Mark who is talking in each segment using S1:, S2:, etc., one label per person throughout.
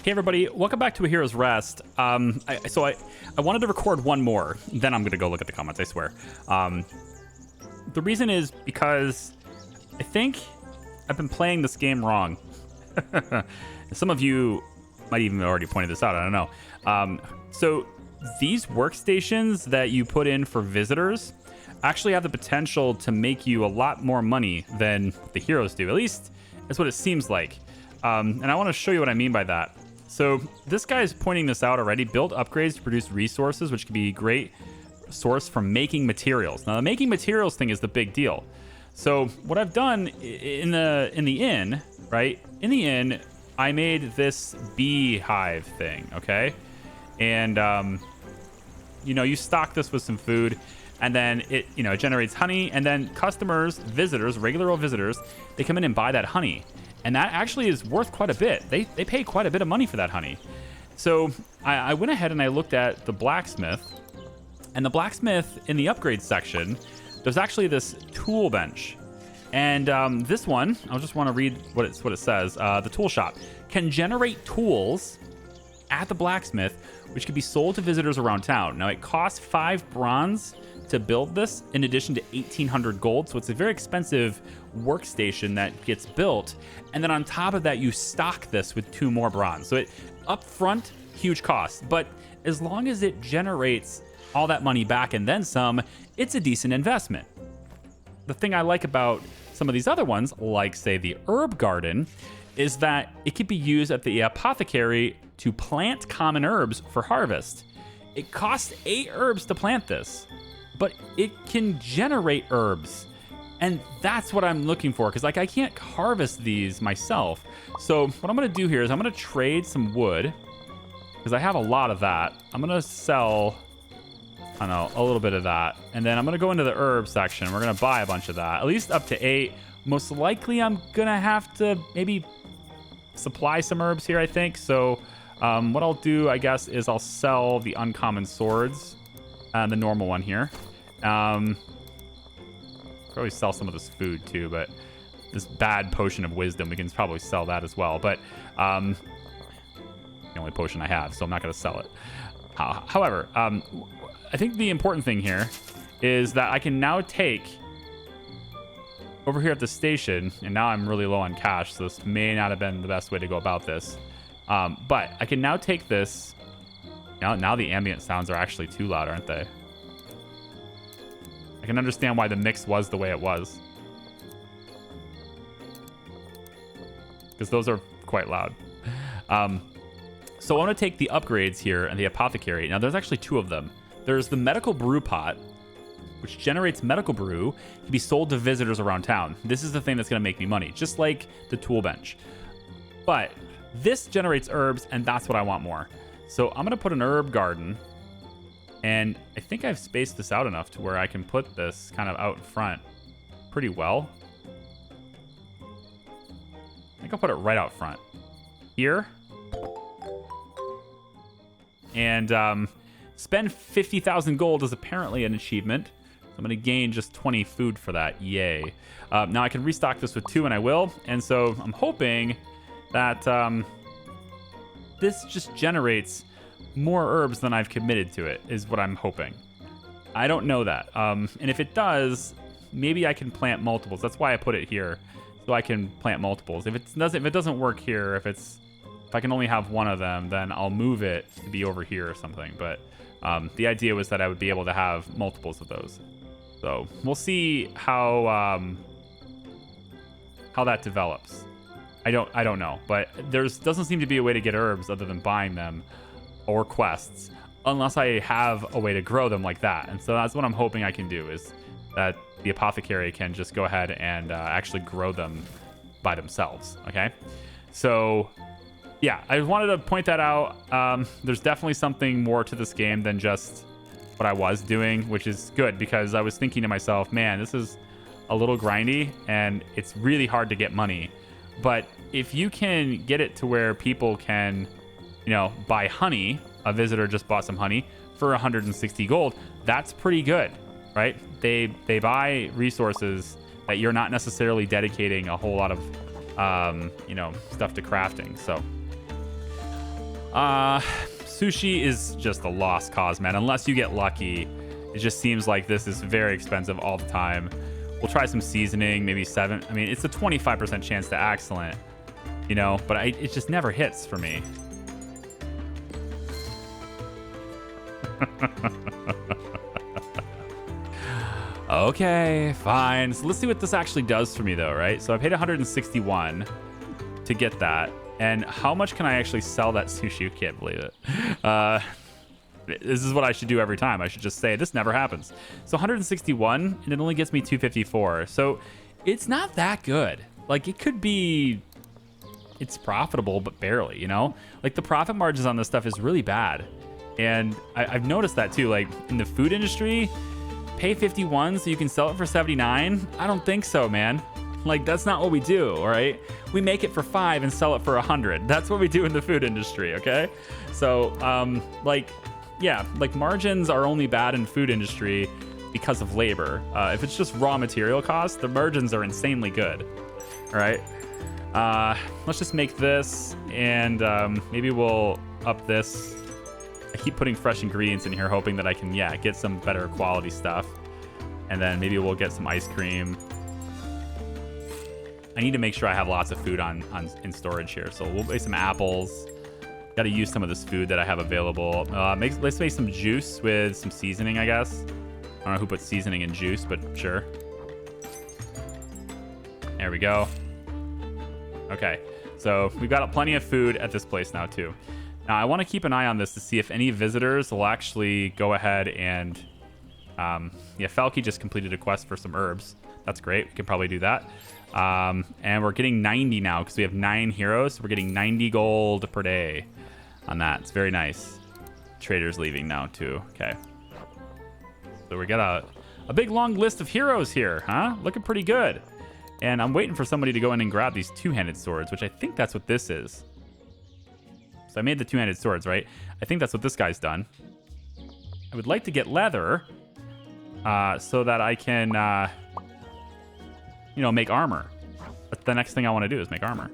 S1: Hey everybody, welcome back to A Hero's Rest. I wanted to record one more, then I'm gonna go look at the comments, I swear. The reason is because I think I've been playing this game wrong. Some of you might even have already pointed this out, I don't know. So these workstations that you put in for visitors actually have the potential to make you a lot more money than the heroes do. At least that's what it seems like. And I want to show you what I mean by that. So this guy is pointing this out already. Build upgrades to produce resources, which can be a great source for making materials. Now, the making materials thing is the big deal. So what I've done in the inn, right? In the inn, I made this beehive thing, okay? And, you stock this with some food, and then it generates honey, and then customers, visitors, regular old visitors, they come in and buy that honey. And that actually is worth quite a bit. They pay quite a bit of money for that honey. So I went ahead and I looked at the blacksmith. And the blacksmith in the upgrade section, there's actually this tool bench. And this one, I just want to read what it says. The tool shop can generate tools at the blacksmith, which can be sold to visitors around town. Now, it costs 5 bronze to build this, in addition to 1,800 gold. So it's a very expensive workstation that gets built. And then on top of that, you stock this with 2 more bronze. So it up front, huge cost. But as long as it generates all that money back and then some, it's a decent investment. The thing I like about some of these other ones, like say the herb garden, is that it can be used at the apothecary to plant common herbs for harvest. It costs 8 herbs to plant this, but it can generate herbs. And that's what I'm looking for, because I can't harvest these myself. So what I'm gonna do here is I'm gonna trade some wood, because I have a lot of that. I'm gonna sell, I don't know, a little bit of that. And then I'm gonna go into the herb section. We're gonna buy a bunch of that, at least up to 8. Most likely I'm gonna have to maybe supply some herbs here, I think. So what I'll do, I guess, is I'll sell the uncommon swords, the normal one here. Probably sell some of this food too, but this bad potion of wisdom, we can probably sell that as well. But the only potion I have, so I'm not going to sell it. However, I think the important thing here is that I can now take over here at the station, and now I'm really low on cash, so this may not have been the best way to go about this. But I can now take this. Now the ambient sounds are actually too loud, aren't they? I can understand why the mix was the way it was, because those are quite loud. So I want to take the upgrades here and the apothecary. Now there's actually 2 of them. There's the medical brew pot, which generates medical brew to be sold to visitors around town. This is the thing that's going to make me money, just like the tool bench. But this generates herbs, and that's what I want more. So I'm going to put an herb garden. And I think I've spaced this out enough to where I can put this kind of out in front pretty well. I think I'll put it right out front here. And spend 50,000 gold is apparently an achievement. So I'm going to gain just 20 food for that. Yay. Now I can restock this with 2, and I will. And so I'm hoping that this just generates more herbs than I've committed to it, is what I'm hoping. I don't know that. And if it does, maybe I can plant multiples. That's why I put it here, so I can plant multiples. If it doesn't work here, if I can only have one of them, then I'll move it to be over here or something. But the idea was that I would be able to have multiples of those. So we'll see how that develops. I don't know, but doesn't seem to be a way to get herbs other than buying them or quests, unless I have a way to grow them like that. And so that's what I'm hoping I can do, is that the apothecary can just go ahead and actually grow them by themselves. Okay, so yeah, I wanted to point that out. There's definitely something more to this game than just what I was doing, which is good, because I was thinking to myself, man, this is a little grindy and it's really hard to get money. But if you can get it to where people can, buy honey, a visitor just bought some honey for 160 gold, that's pretty good, right? They buy resources that you're not necessarily dedicating a whole lot of, stuff to crafting. So Sushi is just a lost cause, man. Unless you get lucky, it just seems like this is very expensive all the time. We'll try some seasoning, maybe 7. I mean, it's a 25% chance to excellent, you know, but it just never hits for me. Okay, fine. So let's see what this actually does for me, though, right? So I paid 161 to get that. And how much can I actually sell that sushi? Can't believe it. This is what I should do every time. I should just say this never happens. So 161, and it only gets me 254. So it's not that good. Like, it could be... It's profitable, but barely, you know? Like, the profit margins on this stuff is really bad. And I've noticed that, too. Like, in the food industry, pay 51 so you can sell it for 79? I don't think so, man. Like, that's not what we do, all right? We make it for 5 and sell it for 100. That's what we do in the food industry, okay? So, like, yeah, like, margins are only bad in food industry because of labor. If it's just raw material costs, the margins are insanely good, all right? Let's just make this, and maybe we'll up this. I keep putting fresh ingredients in here, hoping that I can, yeah, get some better quality stuff. And then maybe we'll get some ice cream. I need to make sure I have lots of food in storage here. So we'll make some apples. Got to use some of this food that I have available. Let's make some juice with some seasoning, I guess. I don't know who puts seasoning in juice, but sure. There we go. Okay, so we've got plenty of food at this place now, too. Now, I want to keep an eye on this to see if any visitors will actually go ahead and... yeah, Falky just completed a quest for some herbs. That's great. We can probably do that. And we're getting 90 now because we have 9 heroes. So we're getting 90 gold per day on that. It's very nice. Trader's leaving now, too. Okay. So we got a big, long list of heroes here, huh? Looking pretty good. And I'm waiting for somebody to go in and grab these two-handed swords, which I think that's what this is. So I made the two-handed swords, right? I think that's what this guy's done. I would like to get leather so that I can, you know, make armor. That's the next thing I want to do is make armor.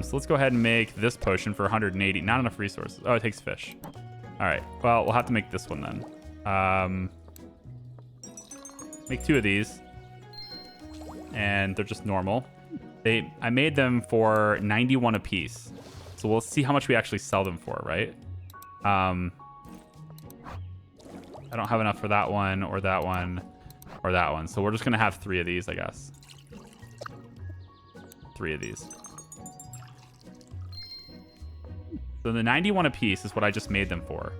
S1: So let's go ahead and make this potion for 180. Not enough resources. Oh, it takes fish. All right. Well, we'll have to make this one then. Make 2 of these. And they're just normal. I made them for 91 apiece. So we'll see how much we actually sell them for, right? I don't have enough for that one or that one or that one. So we're just going to have 3 of these, I guess. 3 of these. So the 91 apiece is what I just made them for.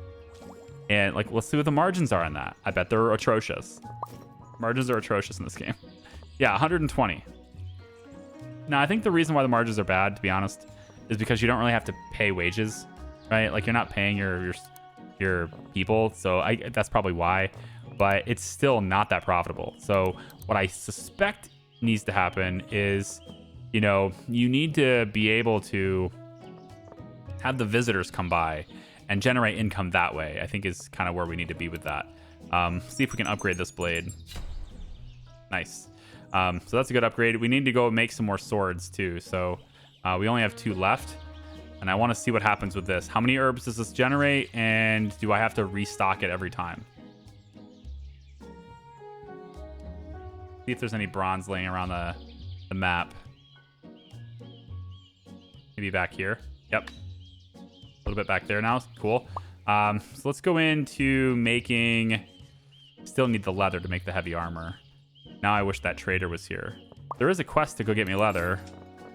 S1: And, like, let's see what the margins are on that. I bet they're atrocious. Margins are atrocious in this game. Yeah, 120. Now, I think the reason why the margins are bad, to be honest, is because you don't really have to pay wages, right? Like, you're not paying your people, so that's probably why. But it's still not that profitable. So what I suspect needs to happen is, you know, you need to be able to have the visitors come by and generate income that way. I think is kind of where we need to be with that. See if we can upgrade this blade. Nice. So that's a good upgrade. We need to go make some more swords too. So we only have 2 left. And I want to see what happens with this. How many herbs does this generate? And do I have to restock it every time? See if there's any bronze laying around the map. Maybe back here. Yep. A little bit back there now. Cool. So let's go into making... Still need the leather to make the heavy armor. Now I wish that trader was here. There is a quest to go get me leather.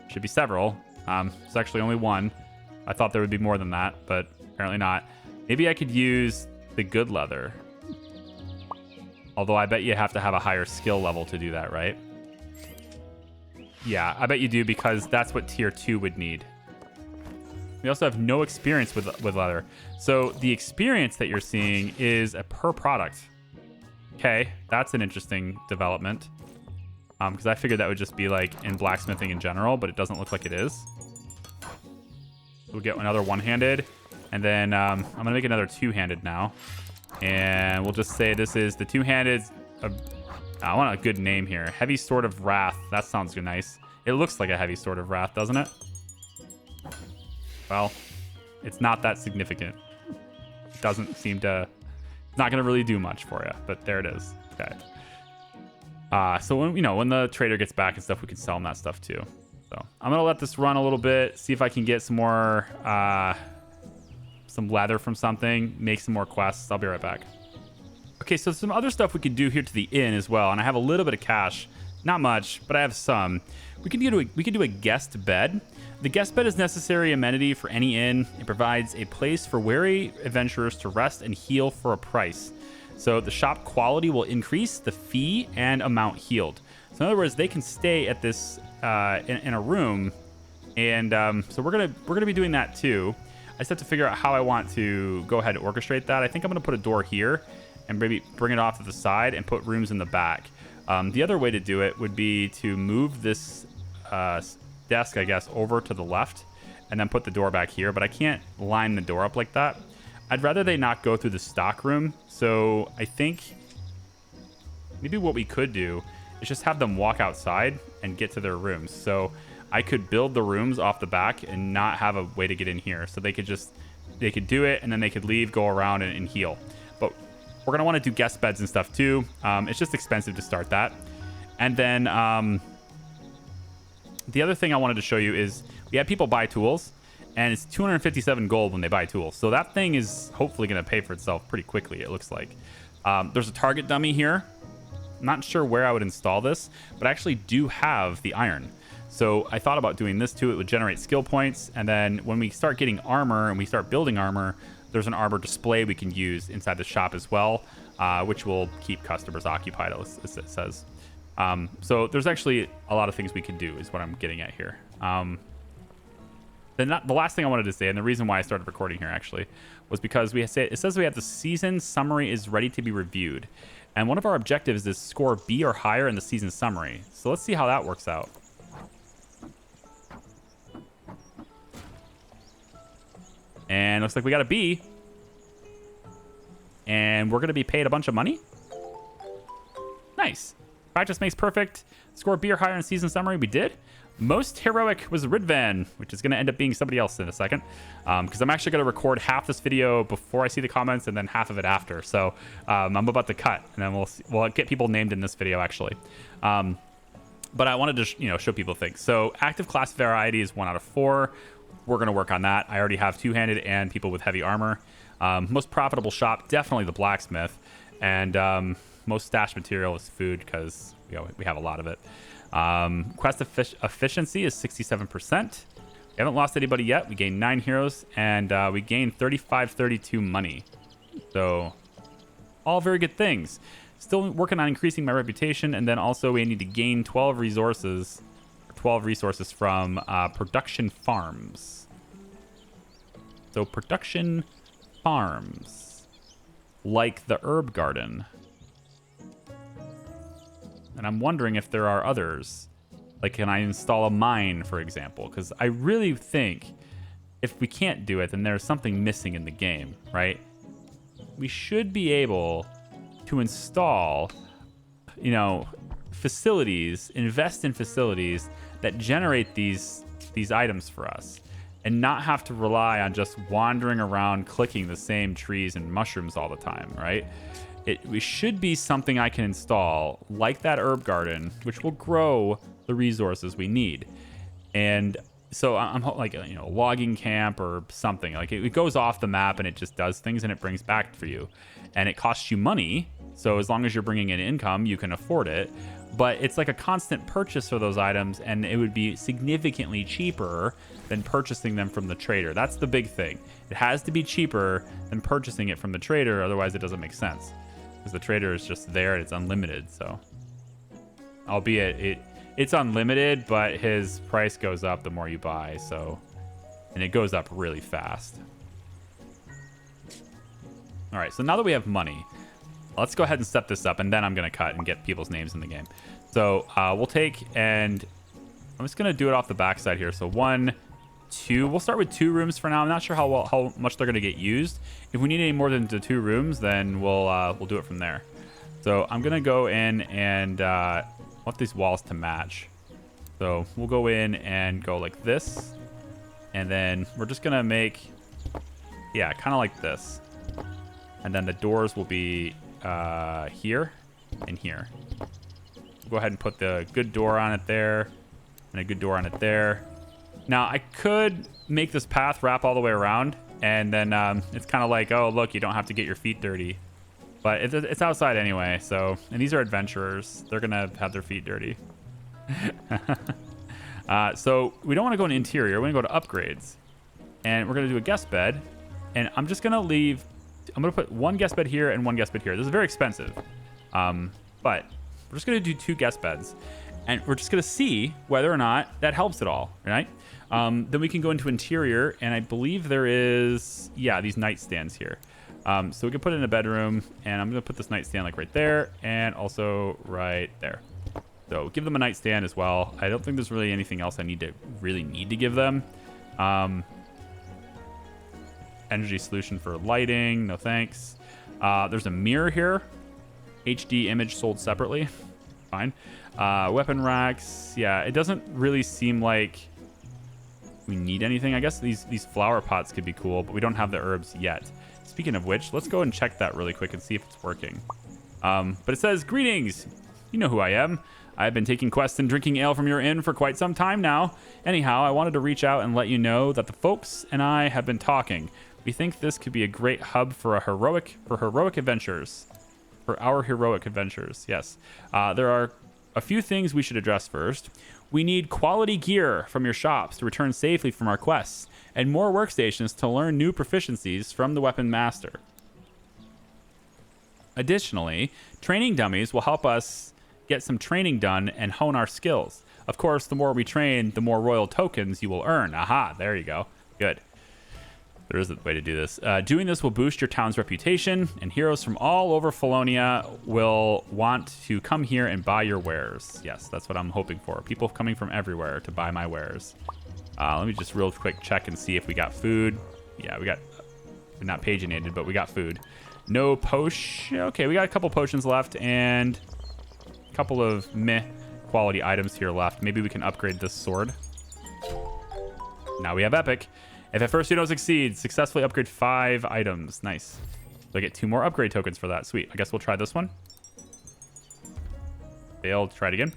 S1: Should be several. It's actually only 1. I thought there would be more than that, but apparently not. Maybe I could use the good leather. Although I bet you have to have a higher skill level to do that, right? Yeah, I bet you do because that's what tier 2 would need. We also have no experience with leather. So the experience that you're seeing is a per product. Okay, that's an interesting development. Because I figured that would just be like in blacksmithing in general, but it doesn't look like it is. We'll get another one-handed, and then I'm going to make another two-handed now. And we'll just say this is the two-handed... I want a good name here. Heavy Sword of Wrath. That sounds nice. It looks like a Heavy Sword of Wrath, doesn't it? Well, It's not that significant. It doesn't seem to... It's not going to really do much for you, but there it is. Okay. So when the trader gets back and stuff, we can sell him that stuff too. So I'm gonna let this run a little bit, see if I can get some more some leather from something, make some more quests. I'll be right back. Okay, so some other stuff we could do here to the inn as well, and I have a little bit of cash, not much, but I have some. We can do a guest bed. The guest bed is necessary amenity for any inn. It provides a place for weary adventurers to rest and heal for a price. So the shop quality will increase the fee and amount healed. So in other words, they can stay at this in a room, and so we're gonna be doing that too. I just have to figure out how I want to go ahead and orchestrate that. I think I'm gonna put a door here and maybe bring it off to the side and put rooms in the back. The other way to do it would be to move this desk, I guess, over to the left and then put the door back here, but I can't line the door up like that. I'd rather they not go through the stock room. So I think maybe what we could do is just have them walk outside and get to their rooms. So I could build the rooms off the back and not have a way to get in here. So they could do it and then they could leave, go around and heal. But we're going to want to do guest beds and stuff too. It's just expensive to start that. And then the other thing I wanted to show you is we had people buy tools, and it's 257 gold when they buy tools. So that thing is hopefully going to pay for itself pretty quickly, it looks like. There's a target dummy here. I'm not sure where I would install this, but I actually do have the iron. So I thought about doing this too. It would generate skill points. And then when we start getting armor and we start building armor, there's an armor display we can use inside the shop as well, which will keep customers occupied, as it says. So there's actually a lot of things we can do is what I'm getting at here. The last thing I wanted to say, and the reason why I started recording here actually, was because it says we have the season summary is ready to be reviewed. And one of our objectives is score B or higher in the season summary. So let's see how that works out. And looks like we got a B. And we're going to be paid a bunch of money. Nice. Practice makes perfect. Score B or higher in season summary. We did. Most heroic was Ridvan, which is going to end up being somebody else in a second. Because I'm actually going to record half this video before I see the comments and then half of it after. So I'm about to cut, and then we'll get people named in this video, actually. But I wanted to show people things. So active class variety is 1 out of 4. We're going to work on that. I already have two-handed and people with heavy armor. Most profitable shop, definitely the blacksmith. And most stash material is food because we have a lot of it. Quest efficiency is 67%. We haven't lost anybody yet. We gained 9 heroes, and we gained 3532 money. So all very good things. Still working on increasing my reputation, and then also we need to gain 12 resources from production farms. So production farms, like the herb garden. And I'm wondering if there are others. Like, can I install a mine, for example? Because I really think if we can't do it, then there's something missing in the game, right? We should be able to install, facilities, invest in facilities that generate these items for us and not have to rely on just wandering around clicking the same trees and mushrooms all the time, right? It should be something I can install, like that herb garden, which will grow the resources we need. And so I'm like, a logging camp or something. Like it goes off the map and it just does things and it brings back for you. And it costs you money. So as long as you're bringing in income, you can afford it. But it's like a constant purchase for those items, and it would be significantly cheaper than purchasing them from the trader. That's the big thing. It has to be cheaper than purchasing it from the trader, otherwise it doesn't make sense. Because the trader is just there and it's unlimited, so. Albeit, it's unlimited, but his price goes up the more you buy, so. And it goes up really fast. All right, so now that we have money, let's go ahead and set this up, and then I'm going to cut and get people's names in the game. So we'll take, and I'm just going to do it off the backside here. So 1, 2. We'll start with 2 rooms for now. I'm not sure how much they're going to get used. If we need any more than the 2 rooms, then we'll do it from there. So I'm going to go in and I want these walls to match. So we'll go in and go like this. And then we're just going to make Yeah, kind of like this. And then the doors will be here and here. Go ahead and put the good door on it there and a good door on it there. Now, I could make this path wrap all the way around, and then it's kind of like, oh, look, you don't have to get your feet dirty. But it's outside anyway, so... And these are adventurers. They're going to have their feet dirty. So we don't want to go in interior. We're going to go to upgrades. And we're going to do a guest bed. And I'm just going to leave... I'm going to put one guest bed here and one guest bed here. This is very expensive. But we're just going to do 2 guest beds. And we're just going to see whether or not that helps at all, right? Then we can go into interior, and I believe there is, yeah, these nightstands here. So we can put it in a bedroom, and I'm going to put this nightstand like right there, and also right there. So give them a nightstand as well. I don't think there's really anything else I need to give them. Energy solution for lighting, no thanks. There's a mirror here. HD image sold separately. Fine. Weapon racks. Yeah, it doesn't really seem like we need anything. I guess these flower pots could be cool, but we don't have the herbs yet. Speaking of which, let's go and check that really quick and see if it's working. But it says, greetings. You know who I am. I've been taking quests and drinking ale from your inn for quite some time now. Anyhow, I wanted to reach out and let you know that the folks and I have been talking. We think this could be a great hub for heroic adventures. For our heroic adventures, yes. There are a few things we should address first. We need quality gear from your shops to return safely from our quests, and more workstations to learn new proficiencies from the weapon master. Additionally, training dummies will help us get some training done and hone our skills. Of course, the more we train, the more royal tokens you will earn. Aha, there you go. Good. There is a way to do this. Doing this will boost your town's reputation, and heroes from all over Falonia will want to come here and buy your wares. Yes, that's what I'm hoping for. People coming from everywhere to buy my wares. Let me just real quick check and see if we got food. Yeah, we got... Not paginated, but we got food. No potion... Okay, we got a couple potions left, and a couple of meh quality items here left. Maybe we can upgrade this sword. Now we have epic. If at first you don't succeed, successfully upgrade 5 items. Nice. So I get 2 more upgrade tokens for that. Sweet. I guess we'll try this one. Failed. Try it again.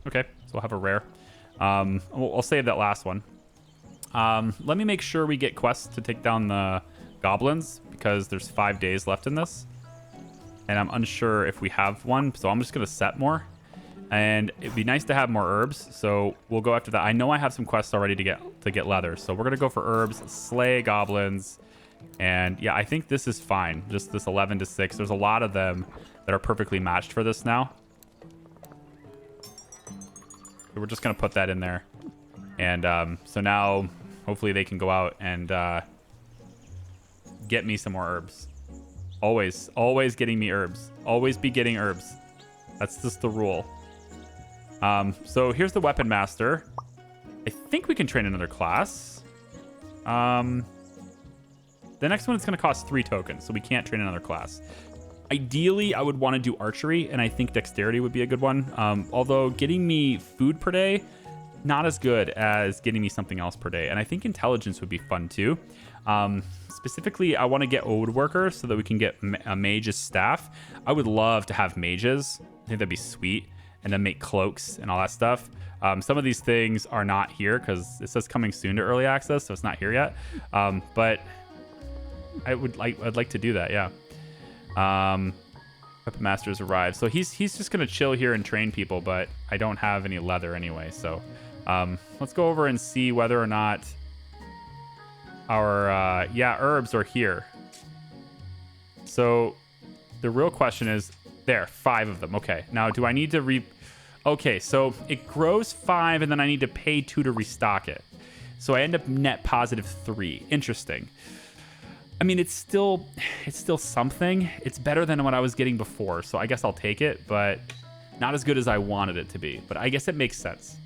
S1: Okay. So we'll have a rare. I'll save that last one. Let me make sure we get quests to take down the goblins, because there's 5 days left in this. And I'm unsure if we have one, so I'm just going to set more. And it'd be nice to have more herbs, so we'll go after that. I know I have some quests already to get leather, so we're gonna go for herbs, slay goblins, and yeah, I think this is fine. Just this 11 to 6. There's a lot of them that are perfectly matched for this now. So we're just gonna put that in there, and so now hopefully they can go out and get me some more herbs. Always getting me herbs. Always be getting herbs. That's just the rule. So here's the weapon master. I think we can train another class. The next one is going to cost 3 tokens, so we can't train another class. Ideally, I would want to do archery, and I think dexterity would be a good one. Although getting me food per day, not as good as getting me something else per day. And I think intelligence would be fun too. Specifically, I want to get woodworker so that we can get a mage's staff. I would love to have mages. I think that'd be sweet. And then make cloaks and all that stuff. Some of these things are not here because it says coming soon to early access, so it's not here yet. But I'd like to do that, yeah. Weapon Master's arrived. So he's just gonna chill here and train people, but I don't have any leather anyway. So let's go over and see whether or not our herbs are here. So the real question is, there, 5 of them. Okay, now do I need to Okay, so it grows 5 and then I need to pay 2 to restock it. So I end up net positive 3. Interesting. I mean, it's still something. It's better than what I was getting before, so I guess I'll take it, but not as good as I wanted it to be. But I guess it makes sense.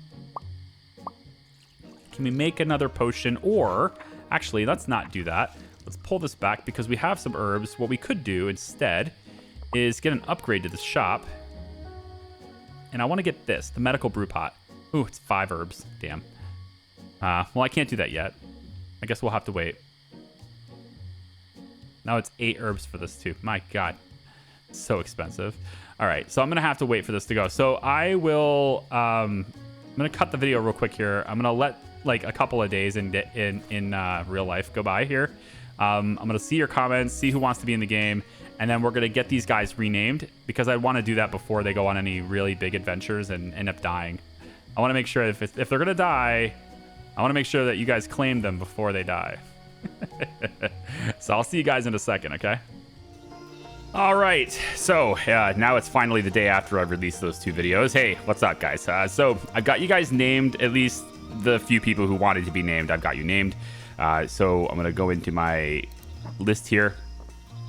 S1: Can we make another potion? Or, actually, let's not do that. Let's pull this back because we have some herbs. What we could do instead is get an upgrade to this shop. And I want to get this, the medical brew pot. Ooh, it's 5 herbs. Damn. Well, I can't do that yet. I guess we'll have to wait. Now it's 8 herbs for this too. My God, so expensive. All right, so I'm gonna have to wait for this to go. So I will. I'm gonna cut the video real quick here. I'm gonna let like a couple of days in real life go by here. I'm gonna see your comments, see who wants to be in the game, and then we're gonna get these guys renamed because I want to do that before they go on any really big adventures and end up dying. I want to make sure if they're gonna die, I want to make sure that you guys claim them before they die. So I'll see you guys in a second, okay? All right, so now it's finally the day after I've released those 2 videos. Hey, what's up, guys? So I've got you guys named, at least the few people who wanted to be named. I've got you named. So I'm going to go into my list here.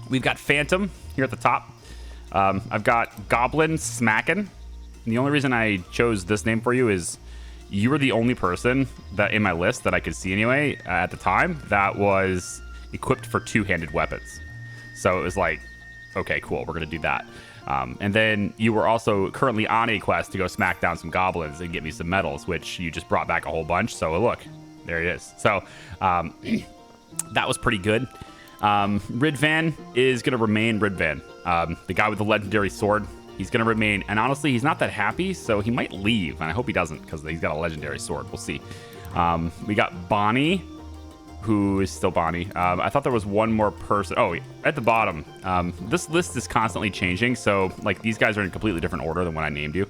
S1: We've got Phantom here at the top. I've got Goblin Smackin'. And the only reason I chose this name for you is you were the only person that in my list that I could see anyway at the time that was equipped for 2-handed weapons. So it was like, okay, cool, we're going to do that. And then you were also currently on a quest to go smack down some goblins and get me some medals, which you just brought back a whole bunch. So look, there it is. So that was pretty good. Ridvan is going to remain Ridvan. The guy with the legendary sword, he's going to remain. And honestly, he's not that happy, so he might leave. And I hope he doesn't because he's got a legendary sword. We'll see. We got Bonnie, who is still Bonnie. I thought there was one more person. Oh, at the bottom. This list is constantly changing, so like these guys are in a completely different order than when I named you.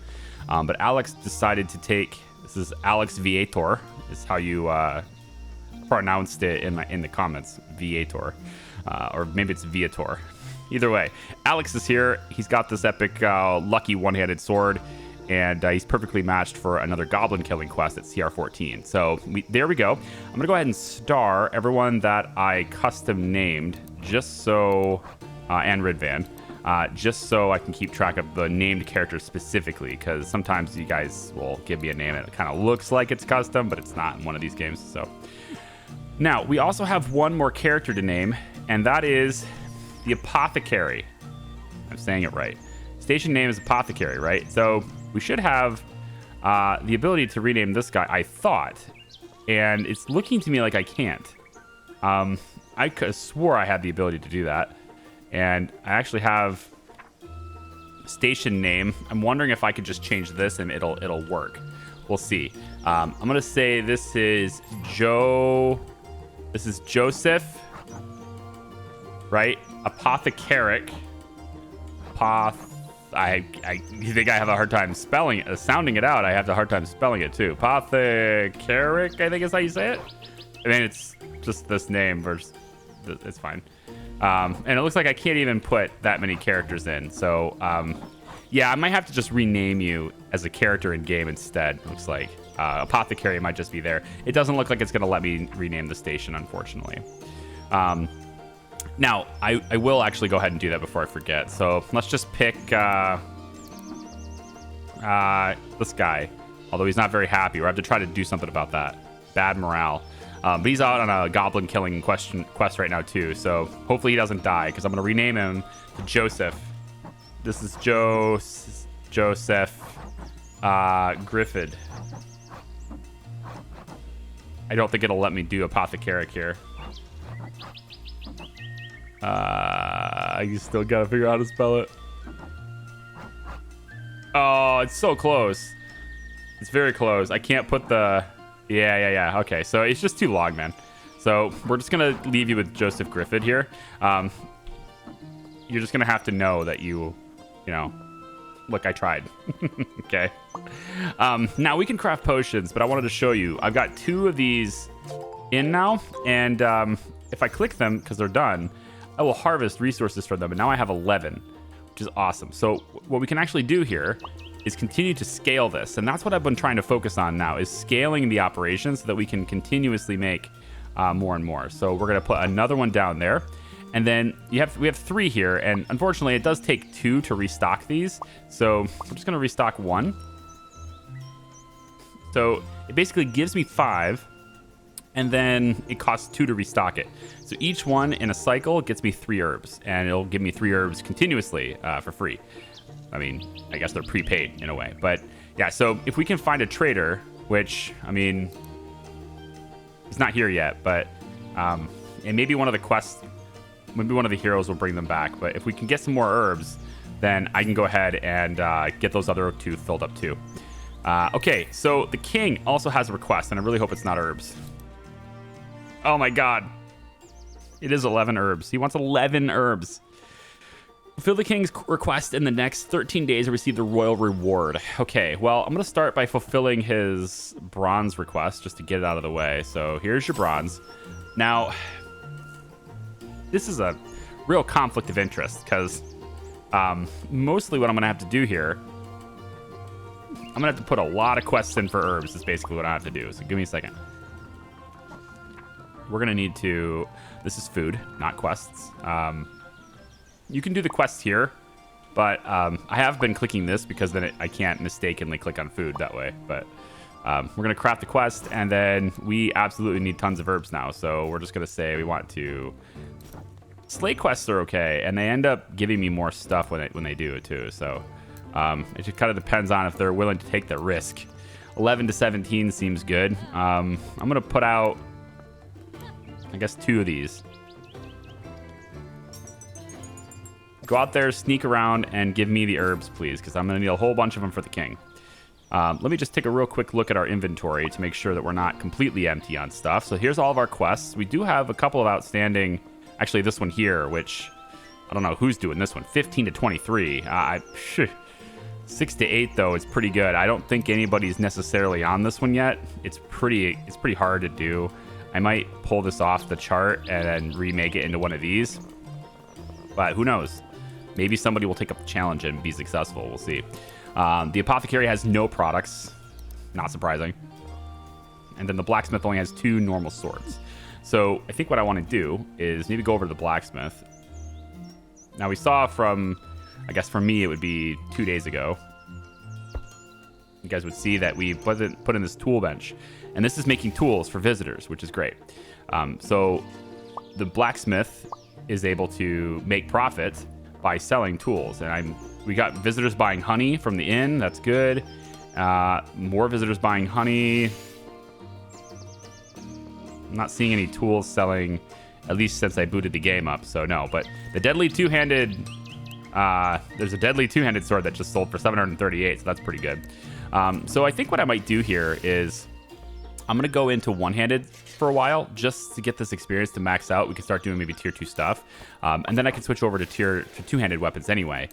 S1: But Alex decided to take. This is Alex Viator. Is how you pronounced it in the comments. Viator, or maybe it's Viator. Either way, Alex is here. He's got this epic lucky one-handed sword. And he's perfectly matched for another goblin killing quest at CR 14. So there we go. I'm going to go ahead and star everyone that I custom named just so, and Ridvan, just so I can keep track of the named characters specifically, because sometimes you guys will give me a name and it kind of looks like it's custom, but it's not in one of these games. So now we also have one more character to name, and that is the Apothecary. I'm saying it right. Station name is Apothecary, right? So we should have the ability to rename this guy, I thought. And it's looking to me like I can't. I swore I had the ability to do that. And I actually have station name. I'm wondering if I could just change this and it'll work. We'll see. I'm going to say this is Joe. This is Joseph. Right? Apothecaric. I think I have a hard time sounding it out. I have a hard time spelling it too. Apothecaric, I think is how you say it. I mean, it's just this name versus, it's fine. And it looks like I can't even put that many characters in. So, yeah, I might have to just rename you as a character in game instead. It looks like Apothecary might just be there. It doesn't look like it's going to let me rename the station, unfortunately. Now, I will actually go ahead and do that before I forget. So let's just pick this guy. Although he's not very happy. We'll have to try to do something about that. Bad morale. But he's out on a goblin killing quest right now too. So hopefully he doesn't die, because I'm going to rename him to Joseph. This is Joseph Griffith. I don't think it'll let me do Apothecaric here. You still gotta figure out how to spell it. Oh, it's so close. It's very close. I can't put the... Yeah. Okay, so it's just too long, man. So we're just gonna leave you with Joseph Griffith here. You're just gonna have to know that you know, look, I tried. Okay. Now we can craft potions, but I wanted to show you. I've got 2 of these in now, and if I click them, because they're done, I will harvest resources from them, and now I have 11, which is awesome. So what we can actually do here is continue to scale this, and that's what I've been trying to focus on now, is scaling the operation so that we can continuously make more and more. So we're going to put another one down there, and then we have 3 here, and unfortunately it does take 2 to restock these, so I'm just going to restock 1. So it basically gives me 5, and then it costs 2 to restock it. So each one in a cycle gets me 3 herbs, and it'll give me 3 herbs continuously for free. I mean, I guess they're prepaid in a way, but yeah. So if we can find a trader, which, I mean, he's not here yet, but and maybe one of the quests maybe one of the heroes will bring them back. But if we can get some more herbs, then I can go ahead and get those other 2 filled up too. Okay, so the king also has a request, and I really hope it's not herbs. Oh my god. It is 11 herbs. He wants 11 herbs. Fulfill the king's request in the next 13 days and receive the royal reward. Okay, well, I'm going to start by fulfilling his bronze request just to get it out of the way. So here's your bronze. Now, this is a real conflict of interest because mostly what I'm going to have to do here, I'm going to have to put a lot of quests in for herbs is basically what I have to do. So give me a second. We're going to need to... This is food, not quests. You can do the quests here, but I have been clicking this because then I can't mistakenly click on food that way. But we're going to craft the quest, and then we absolutely need tons of herbs now. So we're just going to say we want to... Slay quests are okay, and they end up giving me more stuff when they do it too. So it just kind of depends on if they're willing to take the risk. 11 to 17 seems good. I'm going to put out, I guess, 2 of these. Go out there, sneak around, and give me the herbs, please, because I'm going to need a whole bunch of them for the king. Let me just take a real quick look at our inventory to make sure that we're not completely empty on stuff. So here's all of our quests. We do have a couple of outstanding... Actually, this one here, which... I don't know who's doing this one. 15 to 23. 6 to 8, though, is pretty good. I don't think anybody's necessarily on this one yet. It's pretty hard to do. I might pull this off the chart and then remake it into one of these. But who knows? Maybe somebody will take up the challenge and be successful. We'll see. The apothecary has no products. Not surprising. And then the blacksmith only has 2 normal swords. So I think what I want to do is maybe go over to the blacksmith. Now we saw from, I guess for me it would be 2 days ago. You guys would see that we put in this tool bench. And this is making tools for visitors, which is great. So the blacksmith is able to make profit by selling tools. And we got visitors buying honey from the inn. That's good. More visitors buying honey. I'm not seeing any tools selling, at least since I booted the game up. So no, but the deadly two-handed, there's a deadly two-handed sword that just sold for 738. So that's pretty good. So I think what I might do here is I'm going to go into one-handed for a while just to get this experience to max out. We can start doing maybe tier 2 stuff. And then I can switch over to two-handed weapons anyway.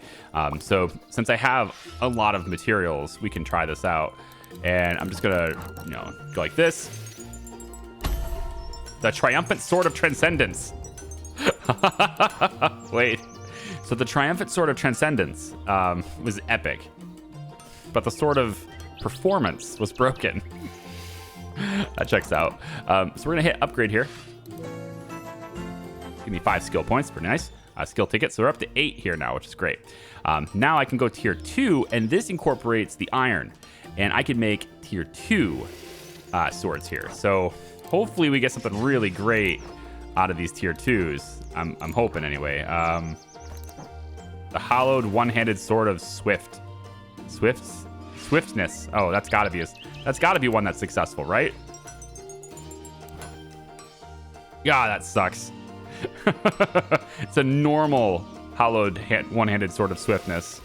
S1: So since I have a lot of materials, we can try this out. And I'm just going to, go like this. The Triumphant Sword of Transcendence. Wait. So the Triumphant Sword of Transcendence was epic. But the Sword of Performance was broken. That checks out. So we're going to hit upgrade here. Give me 5 skill points. Pretty nice. Skill ticket. So we're up to 8 here now, which is great. Now I can go tier 2, and this incorporates the iron. And I can make tier 2 swords here. So hopefully we get something really great out of these tier 2s. I'm hoping anyway. The hollowed one-handed sword of swiftness. Oh, that's got to be one that's successful, right? Yeah, that sucks. It's a normal hollowed one-handed sword of swiftness.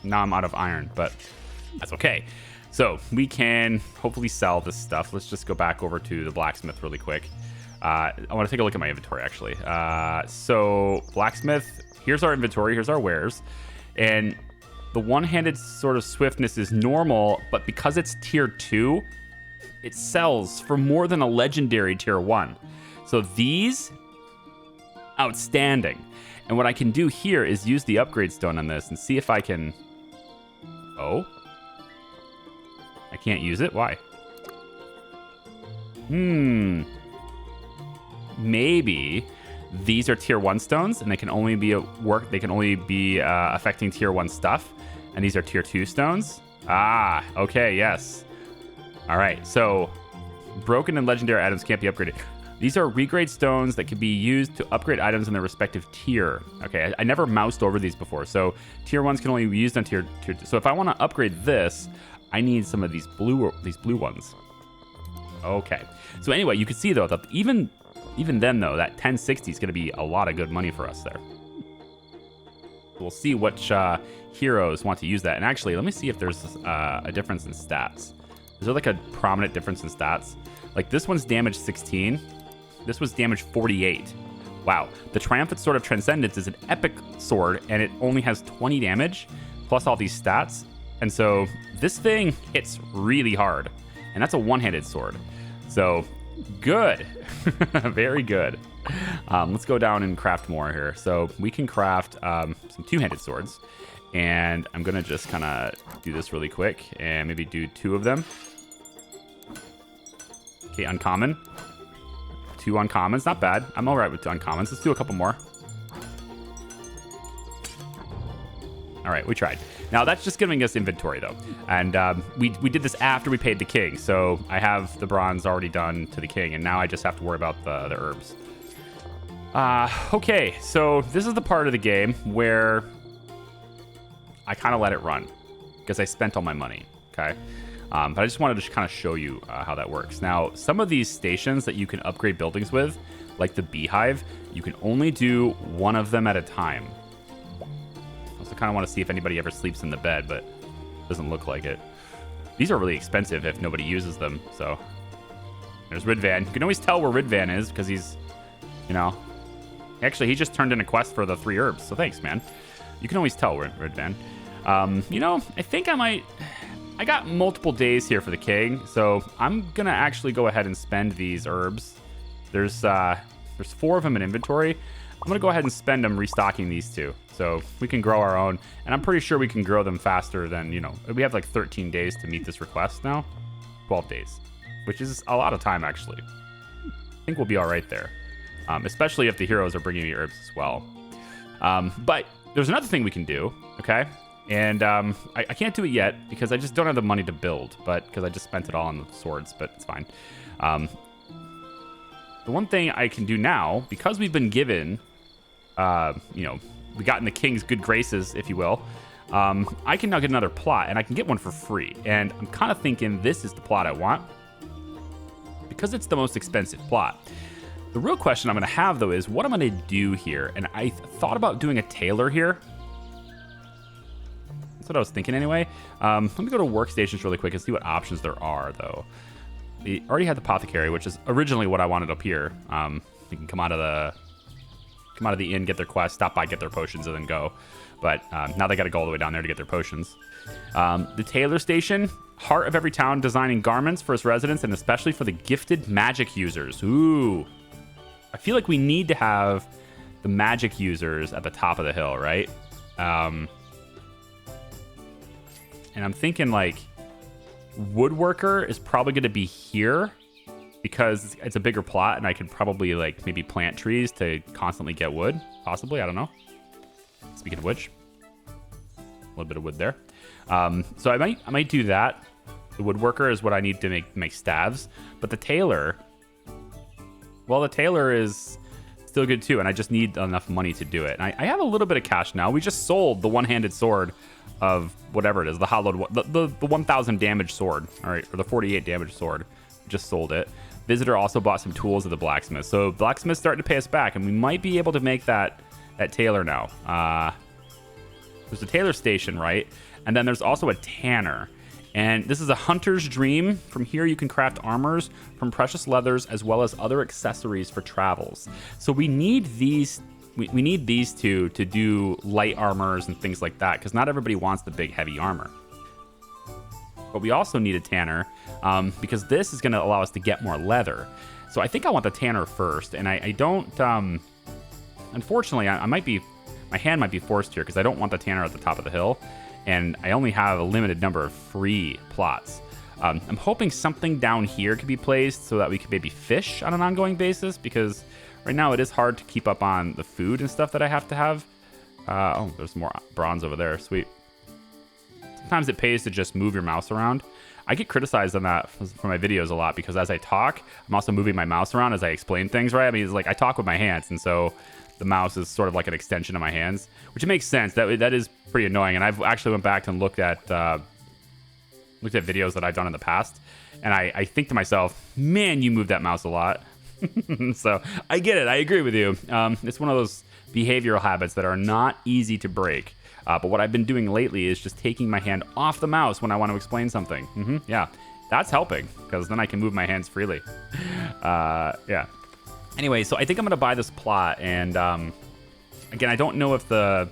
S1: Now I'm out of iron, but that's okay. So we can hopefully sell this stuff. Let's just go back over to the blacksmith really quick. I want to take a look at my inventory, actually. So blacksmith, here's our inventory. Here's our wares. And the one-handed sort of swiftness is normal, but because it's tier 2, it sells for more than a legendary tier 1. So these, outstanding. And what I can do here is use the upgrade stone on this and see if I can... Oh? I can't use it? Why? Maybe these are tier 1 stones and they can only be affecting tier 1 stuff. And these are tier 2 stones. Ah, okay, yes. All right, so broken and legendary items can't be upgraded. These are regrade stones that can be used to upgrade items in their respective tier. Okay, I never moused over these before. So tier 1s can only be used on tier 2. So if I want to upgrade this, I need some of these blue ones. Okay. So anyway, you can see though that even Even then, though, that 1060 is going to be a lot of good money for us there. We'll see which heroes want to use that. And actually, let me see if there's a difference in stats. Is there like a prominent difference in stats? Like this one's damage 16. This was damage 48. Wow. The Triumphant Sword of Transcendence is an epic sword, and it only has 20 damage, plus all these stats. And so this thing hits really hard. And that's a one-handed sword. So good. Very good. Let's go down and craft more here. So we can craft some two-handed swords. And I'm going to just kind of do this really quick and maybe do 2 of them. Okay, uncommon. 2 uncommons. Not bad. I'm all right with 2 uncommons. Let's do a couple more. All right, we tried. Now, that's just giving us inventory, though. And we did this after we paid the king. So I have the bronze already done to the king. And now I just have to worry about the herbs. Okay, so this is the part of the game where I kind of let it run because I spent all my money, okay? But I just wanted to kind of show you how that works. Now, some of these stations that you can upgrade buildings with, like the beehive, you can only do one of them at a time. I also kind of want to see if anybody ever sleeps in the bed, but it doesn't look like it. These are really expensive if nobody uses them, so. There's Ridvan. You can always tell where Ridvan is because he's, you know. Actually, he just turned in a quest for the 3 herbs, so thanks, man. You can always tell where Ridvan. You know, I think I might. I got multiple days here for the king, so I'm gonna actually go ahead and spend these herbs. There's 4 of them in inventory. I'm gonna go ahead and spend them restocking these 2, so we can grow our own. And I'm pretty sure we can grow them faster than, you know, we have like 13 days to meet this request now. 12 days, which is a lot of time actually. I think we'll be all right there, especially if the heroes are bringing me herbs as well. But there's another thing we can do, okay? And I can't do it yet because I just don't have the money to build, but because I just spent it all on the swords, but it's fine. The one thing I can do now, because we've been given, you know, we got in the king's good graces, if you will, I can now get another plot, and I can get one for free. And I'm kind of thinking this is the plot I want because it's the most expensive plot. The real question I'm going to have, though, is what I'm going to do here. And I thought about doing a tailor here. That's what I was thinking anyway. Let me go to workstations really quick and see what options there are, though. We already had the apothecary, which is originally what I wanted up here. You can come out of the inn, get their quest, stop by, get their potions, and then go. But now they got to go all the way down there to get their potions. The tailor station, heart of every town, designing garments for its residents and especially for the gifted magic users. Ooh, I feel like we need to have the magic users at the top of the hill, right? And I'm thinking like woodworker is probably going to be here because it's a bigger plot and I could probably like maybe plant trees to constantly get wood. Possibly, I don't know. Speaking of which, a little bit of wood there. So I might do that. The woodworker is what I need to make staves, but the tailor, well, the tailor is still good too, and I just need enough money to do it. And I have a little bit of cash now. We just sold the one-handed sword of whatever it is, the hollowed, the 1,000 damage sword, all right, or the 48 damage sword. We just sold it. Visitor also bought some tools at the blacksmith. So blacksmith's starting to pay us back, and we might be able to make that tailor now. There's a tailor station, right? And then there's also a tanner. And this is a hunter's dream. From here, you can craft armors from precious leathers as well as other accessories for travels. So we need these. We need these two to do light armors and things like that, because not everybody wants the big, heavy armor. But we also need a tanner because this is going to allow us to get more leather. So I think I want the tanner first, and I don't. Unfortunately, my hand might be forced here because I don't want the tanner at the top of the hill. And I only have a limited number of free plots. I'm hoping something down here could be placed so that we could maybe fish on an ongoing basis, because right now it is hard to keep up on the food and stuff that I have to have. Oh, there's more bronze over there. Sweet. Sometimes it pays to just move your mouse around. I get criticized on that for my videos a lot because as I talk, I'm also moving my mouse around as I explain things, right? I mean, it's like I talk with my hands, and so the mouse is sort of like an extension of my hands, which makes sense. That is pretty annoying. And I've actually went back and looked at videos that I've done in the past, and I think to myself, man, you move that mouse a lot. So I get it. I agree with you. It's one of those behavioral habits that are not easy to break. But what I've been doing lately is just taking my hand off the mouse when I want to explain something. Yeah, that's helping because then I can move my hands freely. Yeah. Anyway, so I think I'm going to buy this plot. And again, I don't know if the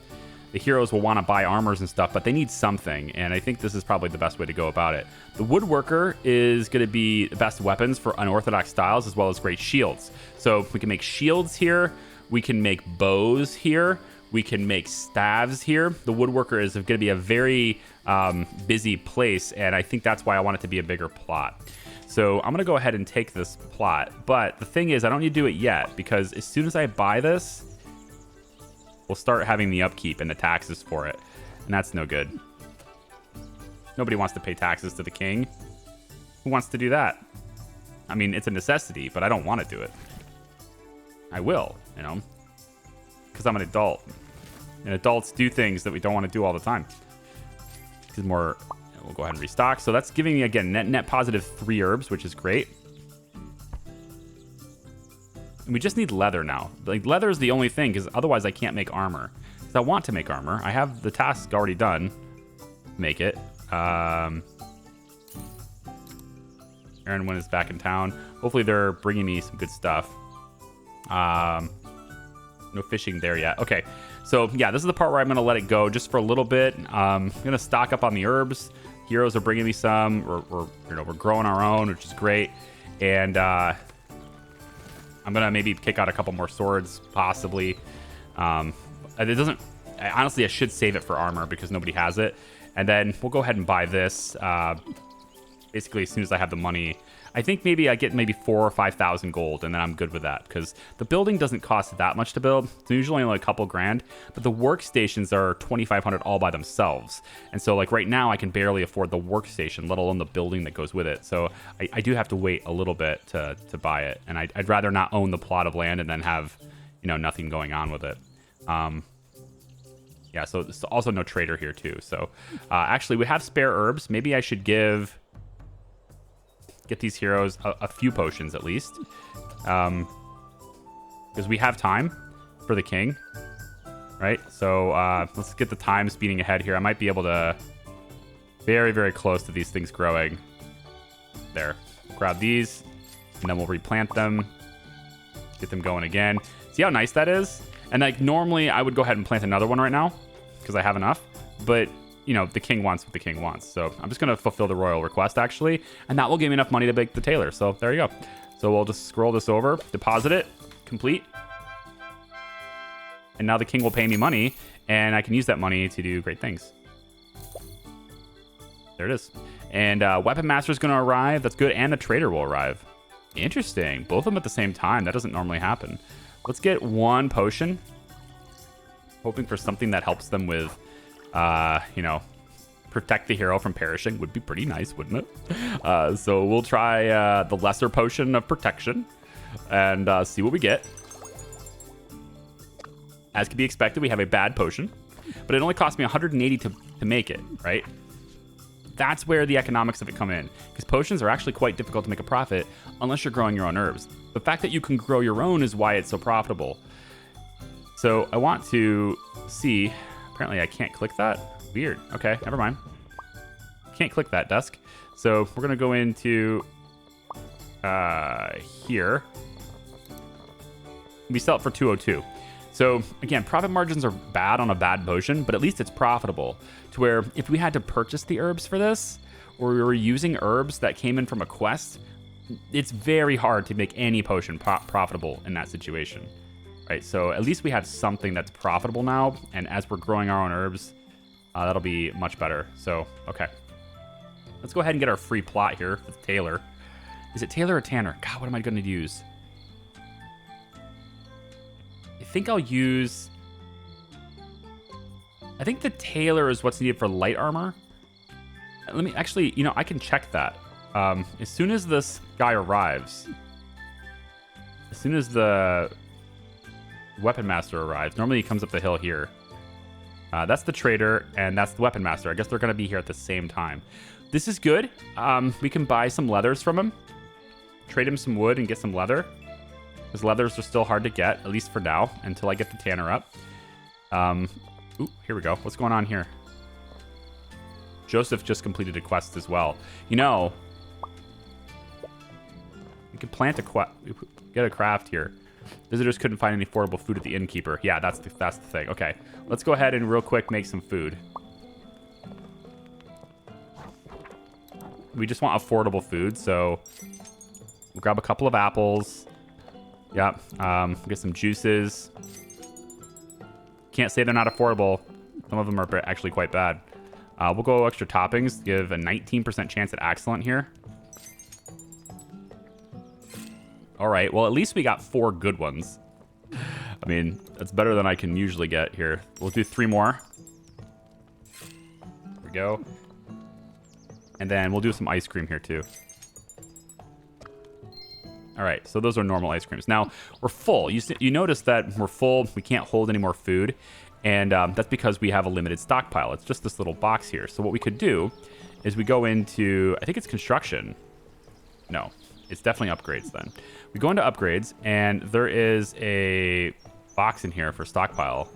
S1: heroes will want to buy armors and stuff, but they need something. And I think this is probably the best way to go about it. The woodworker is going to be the best weapons for unorthodox styles as well as great shields. So we can make shields here. We can make bows here. We can make staves here. The woodworker is going to be a very busy place, and I think that's why I want it to be a bigger plot. So I'm going to go ahead and take this plot, but the thing is I don't need to do it yet because as soon as I buy this, we'll start having the upkeep and the taxes for it, and that's no good. Nobody wants to pay taxes to the king. Who wants to do that? I mean, it's a necessity, but I don't want to do it. I will, you know, because I'm an adult. And adults do things that we don't want to do all the time. We'll go ahead and restock. So that's giving me, again, net positive 3 herbs, which is great. And we just need leather now. Like, leather is the only thing, because otherwise I can't make armor. Because I want to make armor. I have the task already done. Make it. Aaron Wynn is back in town. Hopefully they're bringing me some good stuff. No fishing there yet. Okay, so yeah, this is the part where I'm gonna let it go just for a little bit. I'm gonna stock up on the herbs. Heroes are bringing me some. We're growing our own, which is great. And I'm gonna maybe kick out a couple more swords, possibly. It doesn't. Honestly, I should save it for armor because nobody has it. And then we'll go ahead and buy this. Basically, as soon as I have the money. I think maybe I get maybe 4,000 or 5,000 gold, and then I'm good with that because the building doesn't cost that much to build. It's usually only a couple grand, but the workstations are 2,500 all by themselves. And so, like right now, I can barely afford the workstation, let alone the building that goes with it. So I do have to wait a little bit to buy it, and I'd rather not own the plot of land and then have nothing going on with it. Yeah, so there's also no trader here too. So actually, we have spare herbs. Maybe I should get these heroes a few potions at least, because we have time for the king, right? So let's get the time speeding ahead here. I might be able to very, very close to these things growing. There, grab these, and then we'll replant them, get them going again. See how nice that is? And like normally I would go ahead and plant another one right now because I have enough, but the king wants what the king wants. So I'm just going to fulfill the royal request, actually. And that will give me enough money to make the tailor. So there you go. So we'll just scroll this over, deposit it, complete. And now the king will pay me money, and I can use that money to do great things. There it is. And Weapon Master is going to arrive. That's good. And the trader will arrive. Interesting. Both of them at the same time. That doesn't normally happen. Let's get 1 potion. Hoping for something that helps them with... protect the hero from perishing would be pretty nice, wouldn't it? So we'll try the lesser potion of protection and see what we get. As can be expected, we have a bad potion, but it only cost me 180 to make it, right? That's where the economics of it come in, because potions are actually quite difficult to make a profit unless you're growing your own herbs. The fact that you can grow your own is why it's so profitable. So I want to see... Apparently I can't click that. Weird. Okay, never mind. Can't click that desk. So we're gonna go into here. We sell it for 202. So again, profit margins are bad on a bad potion, but at least it's profitable. To where if we had to purchase the herbs for this, or we were using herbs that came in from a quest, it's very hard to make any potion profitable in that situation. Right, so at least we have something that's profitable now, and as we're growing our own herbs, that'll be much better. So, okay. Let's go ahead and get our free plot here with Taylor. Is it Taylor or Tanner? God, what am I going to use? I think I'll use... I think the Taylor is what's needed for light armor. Let me actually, I can check that. As soon as this guy arrives, as soon as the... Weapon Master arrives. Normally he comes up the hill here. That's the trader, and that's the Weapon Master. I guess they're going to be here at the same time. This is good. We can buy some leathers from him. Trade him some wood and get some leather. Because leathers are still hard to get, at least for now, until I get the tanner up. Ooh, here we go. What's going on here? Joseph just completed a quest as well. You know, we could get a craft here. Visitors couldn't find any affordable food at the innkeeper. Yeah, that's the thing. Okay, let's go ahead and real quick make some food. We just want affordable food, so we'll grab a couple of apples. Yep, get some juices. Can't say they're not affordable. Some of them are actually quite bad. We'll go extra toppings, give a 19% chance at excellent here. All right, well, at least we got 4 good ones. I mean, that's better than I can usually get here. We'll do 3 more. There we go. And then we'll do some ice cream here too. All right, so those are normal ice creams. Now, we're full. You notice that we're full. We can't hold any more food. And that's because we have a limited stockpile. It's just this little box here. So what we could do is we go into, I think it's construction. No, it's definitely upgrades then. We go into upgrades, and there is a box in here for stockpile.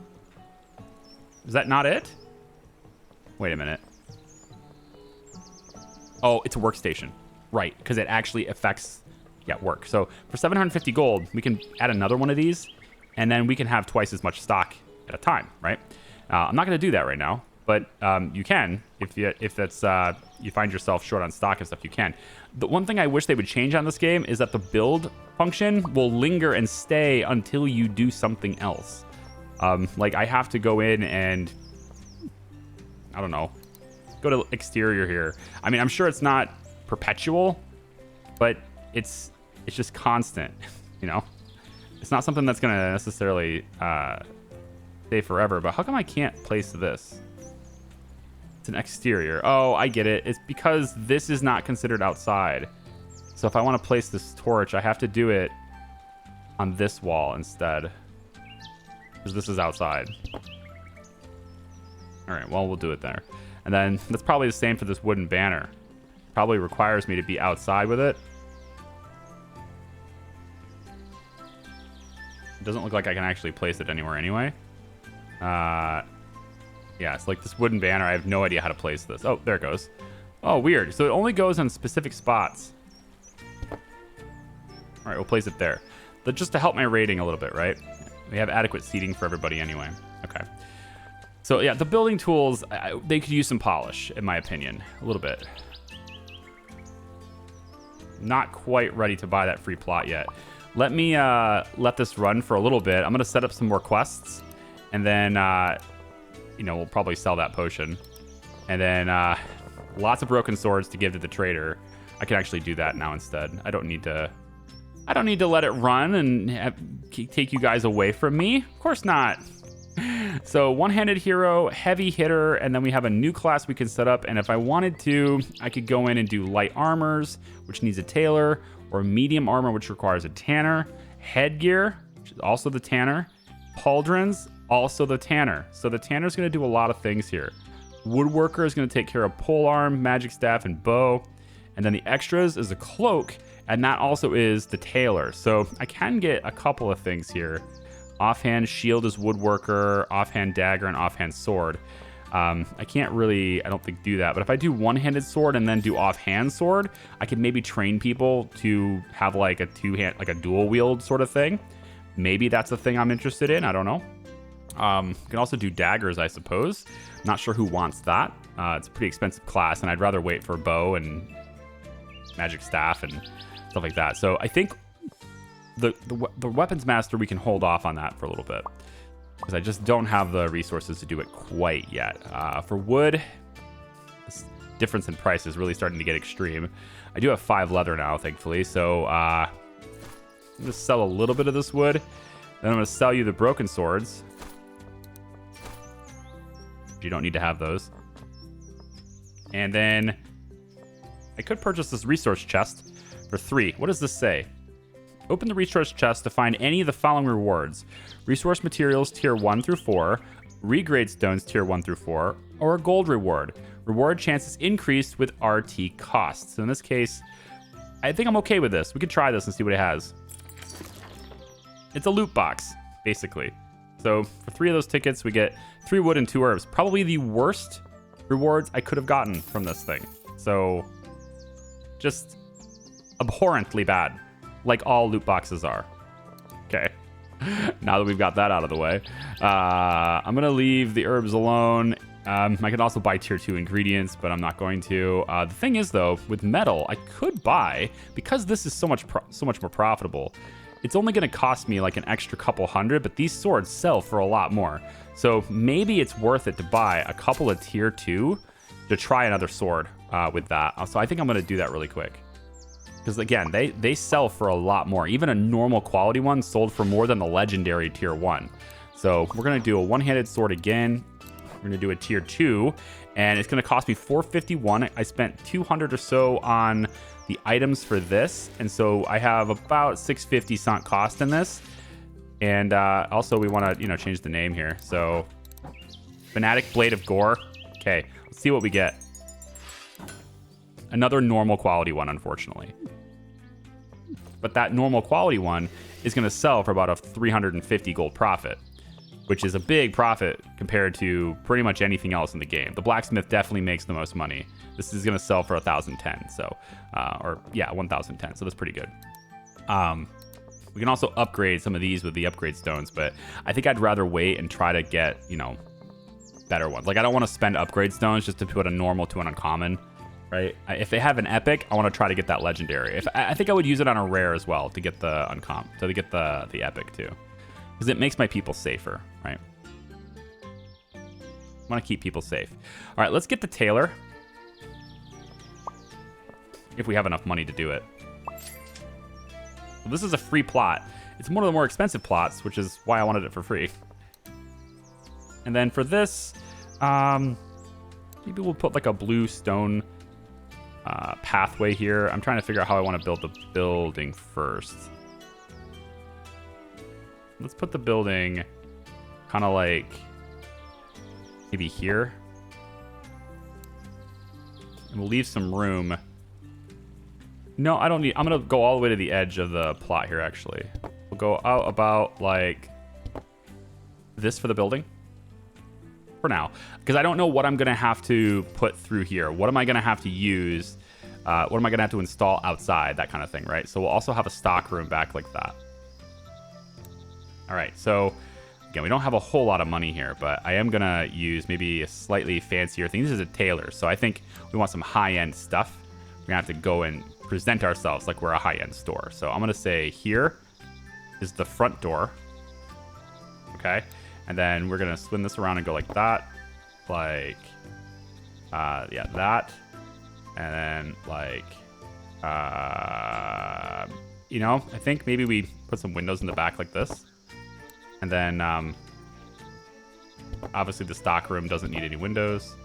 S1: Is that not it? Wait a minute. Oh, it's a workstation. Right, because it actually affects... Yeah, work. So for 750 gold, we can add another one of these, and then we can have twice as much stock at a time, right? I'm not going to do that right now, but you can if that's you find yourself short on stock and stuff. You can. The one thing I wish they would change on this game is that the build function will linger and stay until you do something else. Like I have to go in and I don't know, go to exterior here. I mean, I'm sure it's not perpetual, but it's just constant, you know? It's not something that's going to necessarily stay forever, but how come I can't place this? It's an exterior. Oh, I get it. It's because this is not considered outside. So if I want to place this torch, I have to do it on this wall instead. Because this is outside. All right, well, we'll do it there. And then that's probably the same for this wooden banner. Probably requires me to be outside with it. Doesn't look like I can actually place it anywhere anyway. Yeah, it's like this wooden banner. I have no idea how to place this. Oh, there it goes. Oh, weird. So it only goes on specific spots. All right, we'll place it there. But just to help my rating a little bit, right? We have adequate seating for everybody anyway. Okay. So yeah, the building tools, they could use some polish, in my opinion. A little bit. Not quite ready to buy that free plot yet. Let me let this run for a little bit. I'm going to set up some more quests. And then, you know, we'll probably sell that potion. And then lots of broken swords to give to the trader. I can actually do that now instead. I don't need to let it run and take you guys away from me. Of course not. So one-handed hero, heavy hitter, and then we have a new class we can set up. And if I wanted to, I could go in and do light armors, which needs a tailor, or medium armor, which requires a tanner, headgear, which is also the tanner, pauldrons, also the tanner. So the tanner is going to do a lot of things here. Woodworker is going to take care of polearm, magic staff, and bow. And then the extras is a cloak, and that also is the tailor. So I can get a couple of things here. Offhand shield is woodworker, offhand dagger, and offhand sword. I can't really, I don't think, do that. But if I do one-handed sword and then do offhand sword, I could maybe train people to have like a two-hand, like a dual wield sort of thing. Maybe that's a thing I'm interested in. I don't know. You can also do daggers, I suppose. Not sure who wants that. It's a pretty expensive class, and I'd rather wait for bow and magic staff and stuff like that. So I think the weapons master, we can hold off on that for a little bit, because I just don't have the resources to do it quite yet. For wood, this difference in price is really starting to get extreme. I do have 5 leather now, thankfully, so I'm going to sell a little bit of this wood. Then I'm going to sell you the broken swords. You don't need to have those. And then I could purchase this resource chest for 3. What does this say? Open the resource chest to find any of the following rewards: resource materials tier 1 through 4, regrade stones tier 1 through 4, or a gold reward. Reward chances increased with RT costs. So in this case, I think I'm okay with this. We could try this and see what it has. It's a loot box, basically. So for 3 of those tickets, we get 3 wood and 2 herbs. Probably the worst rewards I could have gotten from this thing. So just abhorrently bad, like all loot boxes are. Okay. Now that we've got that out of the way, I'm going to leave the herbs alone. I can also buy tier 2 ingredients, but I'm not going to. The thing is, though, with metal, I could buy, because this is so much more profitable, it's only going to cost me like an extra couple hundred, but these swords sell for a lot more. So maybe it's worth it to buy a couple of tier 2 to try another sword with that. So I think I'm going to do that really quick. Because again, they sell for a lot more. Even a normal quality one sold for more than the legendary tier 1. So we're going to do a one-handed sword again. We're going to do a tier 2, and it's going to cost me 451. I spent 200 or so on the items for this, and so I have about 650 sunk cost in this. And also we want to, change the name here. So Fanatic Blade of Gore. Okay, let's see what we get. Another normal quality one, unfortunately. But that normal quality one is going to sell for about a 350 gold profit, which is a big profit compared to pretty much anything else in the game. The blacksmith definitely makes the most money. This is going to sell for 1,010, so 1,010. So that's pretty good. We can also upgrade some of these with the upgrade stones, but I think I'd rather wait and try to get better ones. Like, I don't want to spend upgrade stones just to put a normal to an uncommon. Right? If they have an epic, I want to try to get that legendary. I think I would use it on a rare as well to get the uncommon, to get the epic too, because it makes my people safer, right? I want to keep people safe. All right, let's get the tailor if we have enough money to do it. Well, this is a free plot. It's one of the more expensive plots, which is why I wanted it for free. And then for this, maybe we'll put like a blue stone pathway here. I'm trying to figure out how I want to build the building first. Let's put the building kind of like maybe here. And we'll leave some room. No, I don't need... I'm going to go all the way to the edge of the plot here, actually. We'll go out about like this for the building. For now, because I don't know what I'm going to have to put through here. What am I going to have to use? What am I going to have to install outside? That kind of thing, right? So we'll also have a stock room back like that. All right, so again, we don't have a whole lot of money here, but I am going to use maybe a slightly fancier thing. This is a tailor, so I think we want some high-end stuff. We're going to have to go and present ourselves like we're a high-end store. So I'm going to say here is the front door. Okay. And then we're going to spin this around and go like that. Like, yeah, that. And then like, I think maybe we put some windows in the back like this. And then, obviously the stock room doesn't need any windows.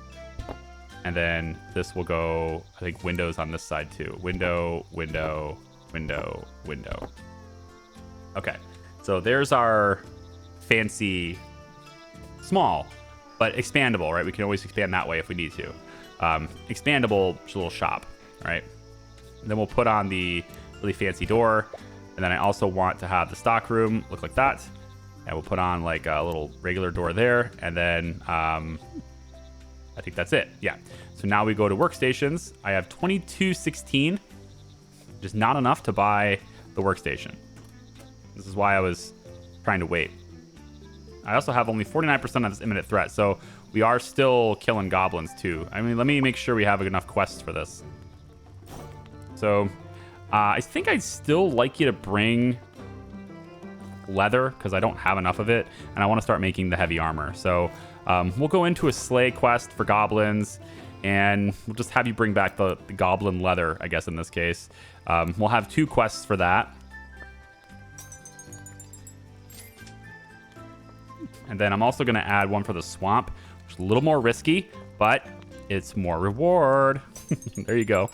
S1: And then this will go, I think, windows on this side too. Window, window, window, window. Okay. So there's our fancy... small, but expandable, right? We can always expand that way if we need to. Expandable little shop, right? And then we'll put on the really fancy door. And then I also want to have the stock room look like that. And we'll put on like a little regular door there. And then I think that's it. Yeah. So now we go to workstations. I have 2216, just not enough to buy the workstation. This is why I was trying to wait. I also have only 49% of this imminent threat, so we are still killing goblins too. I mean, let me make sure we have enough quests for this. So, I think I'd still like you to bring leather, because I don't have enough of it, and I want to start making the heavy armor. So, we'll go into a slay quest for goblins, and we'll just have you bring back the goblin leather, I guess, in this case. We'll have 2 quests for that. And then I'm also going to add one for the swamp, which is a little more risky, but it's more reward. There you go.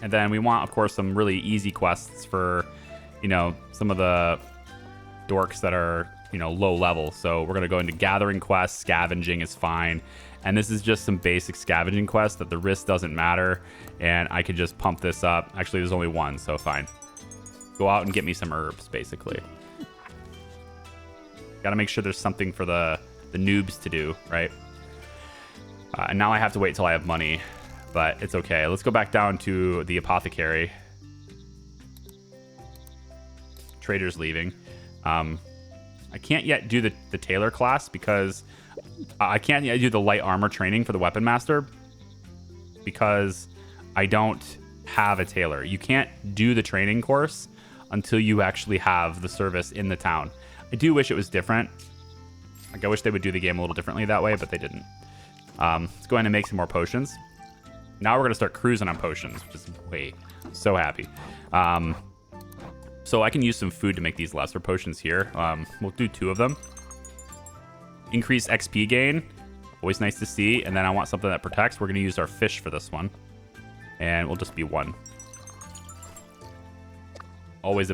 S1: And then we want, of course, some really easy quests for, some of the dorks that are, low level. So we're going to go into gathering quests. Scavenging is fine. And this is just some basic scavenging quests that the risk doesn't matter. And I could just pump this up. Actually, there's only one, so fine. go out and get me some herbs, basically. Got to make sure there's something for the noobs to do, right? And now I have to wait till I have money, but it's okay. Let's go back down to the apothecary. Trader's leaving. I can't yet do the tailor class because I can't yet do the light armor training for the weapon master because I don't have a tailor. You can't do the training course until you actually have the service in the town. I do wish it was different. Like, I wish they would do the game a little differently that way, but they didn't. Let's go ahead and make some more potions. Now we're going to start cruising on potions, which is wait, so happy. So I can use some food to make these lesser potions here. We'll do 2 of them. Increase XP gain. Always nice to see. And then I want something that protects. We're going to use our fish for this one. And we'll just be 1. Always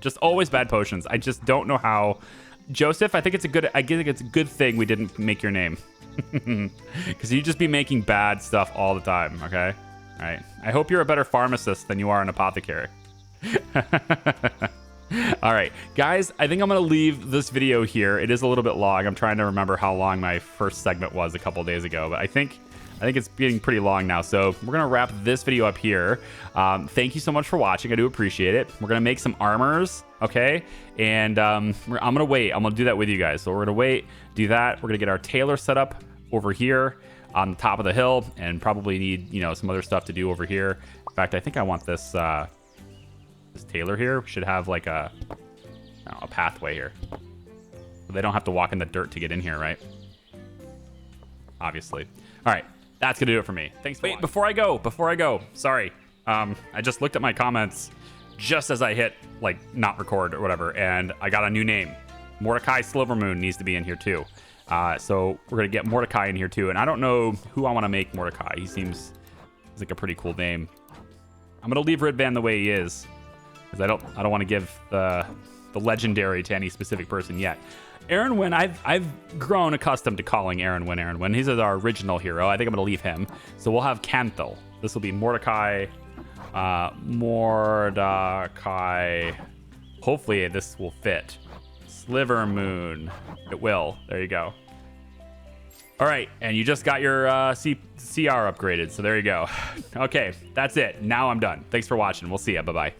S1: just always bad potions. I just don't know how. Joseph, I think it's a good thing we didn't make your name. Because you'd just be making bad stuff all the time, okay? All right. I hope you're a better pharmacist than you are an apothecary. All right, guys, I think I'm going to leave this video here. It is a little bit long. I'm trying to remember how long my first segment was a couple days ago, but I think it's getting pretty long now. So we're going to wrap this video up here. Thank you so much for watching. I do appreciate it. We're going to make some armors, okay? And I'm going to wait. I'm going to do that with you guys. So we're going to wait, do that. We're going to get our tailor set up over here on the top of the hill and probably need, some other stuff to do over here. In fact, I think I want this tailor here. We should have like a pathway here. So they don't have to walk in the dirt to get in here, right? Obviously. All right. That's going to do it for me. Thanks for watching. Before I go, sorry. I just looked at my comments just as I hit, not record or whatever, and I got a new name. Mordecai Silvermoon needs to be in here, too. So we're going to get Mordecai in here, too. And I don't know who I want to make Mordecai. He's like a pretty cool name. I'm going to leave Ridvan the way he is, because I don't want to give the legendary to any specific person yet. Aaron Wynn, I've grown accustomed to calling Aaron Wynn. He's our original hero. I think I'm going to leave him. So we'll have Canthil. This will be Mordecai. Hopefully this will fit. Slivermoon. It will. There you go. All right. And you just got your CR upgraded. So there you go. Okay. That's it. Now I'm done. Thanks for watching. We'll see ya. Bye-bye.